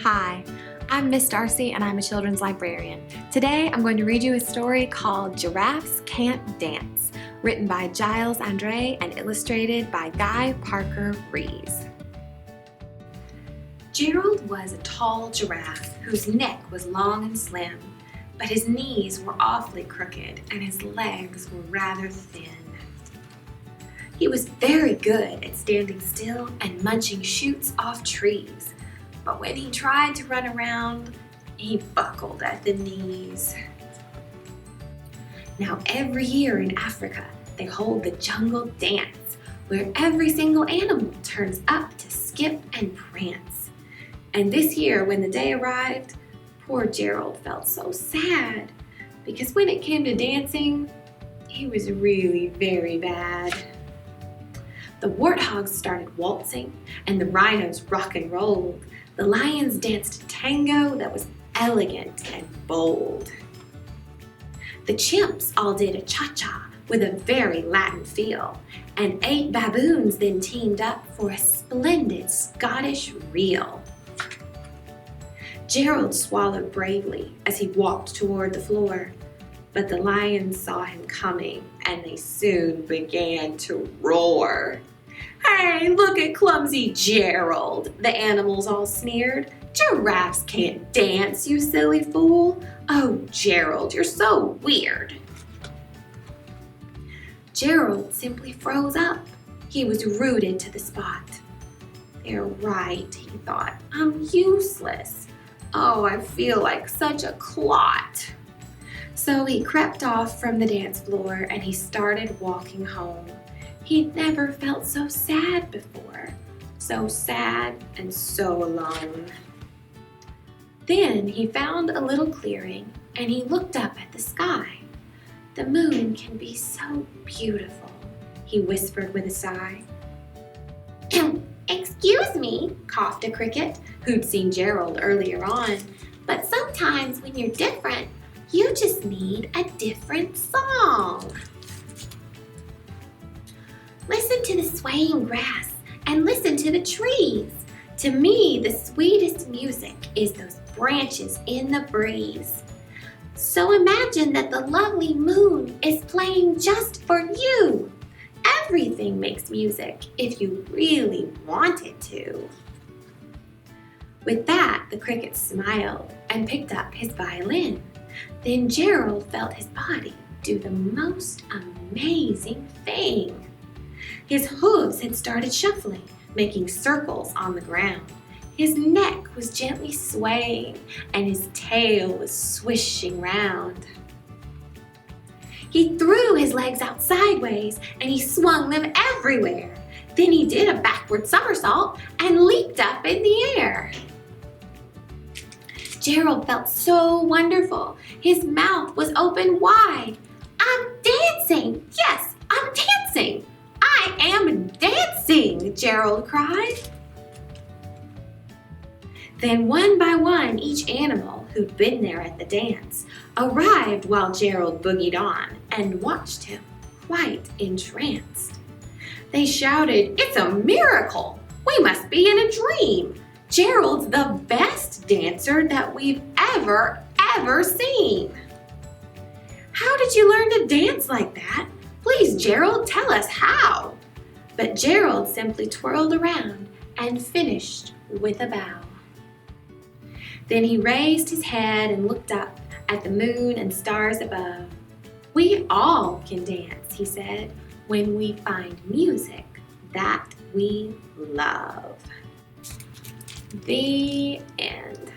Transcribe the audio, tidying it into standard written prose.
Hi, I'm Miss Darcy and I'm a children's librarian. Today I'm going to read you a story called Giraffes Can't Dance, written by Giles Andreae and illustrated by Guy Parker Rees. Gerald was a tall giraffe whose neck was long and slim, but his knees were awfully crooked and his legs were rather thin. He was very good at standing still and munching shoots off trees, but when he tried to run around, he buckled at the knees. Now every year in Africa, they hold the jungle dance, where every single animal turns up to skip and prance. And this year, when the day arrived, poor Gerald felt so sad, because when it came to dancing, he was really very bad. The warthogs started waltzing, and the rhinos rock and rolled. The lions danced a tango that was elegant and bold. The chimps all did a cha-cha with a very Latin feel, and 8 baboons then teamed up for a splendid Scottish reel. Gerald swallowed bravely as he walked toward the floor, but the lions saw him coming and they soon began to roar. "Hey, look at clumsy Gerald," the animals all sneered. "Giraffes can't dance, you silly fool. Oh, Gerald, you're so weird." Gerald simply froze up. He was rooted to the spot. "They're right," he thought. "I'm useless. Oh, I feel like such a clot." So he crept off from the dance floor and he started walking home. He'd never felt so sad before, so sad and so alone. Then he found a little clearing and he looked up at the sky. "The moon can be so beautiful," he whispered with a sigh. "Excuse me," coughed a cricket who'd seen Gerald earlier on, "but sometimes when you're different, you just need a different song." "Listen to the swaying grass and listen to the trees. To me, the sweetest music is those branches in the breeze. So imagine that the lovely moon is playing just for you. Everything makes music if you really want it to." With that, the cricket smiled and picked up his violin. Then Gerald felt his body do the most amazing thing. His hooves had started shuffling, making circles on the ground. His neck was gently swaying, and his tail was swishing round. He threw his legs out sideways, and he swung them everywhere. Then he did a backward somersault and leaped up in the air. Gerald felt so wonderful. His mouth was open wide. "I'm dancing! Yes, I'm dancing! I am dancing!" Gerald cried. Then one by one, each animal who'd been there at the dance arrived while Gerald boogied on and watched him, quite entranced. They shouted, "It's a miracle! We must be in a dream! Gerald's the best dancer that we've ever seen! How did you learn to dance like that? Please, Gerald, tell us how." But Gerald simply twirled around and finished with a bow. Then he raised his head and looked up at the moon and stars above. "We all can dance," he said, "when we find music that we love." The end.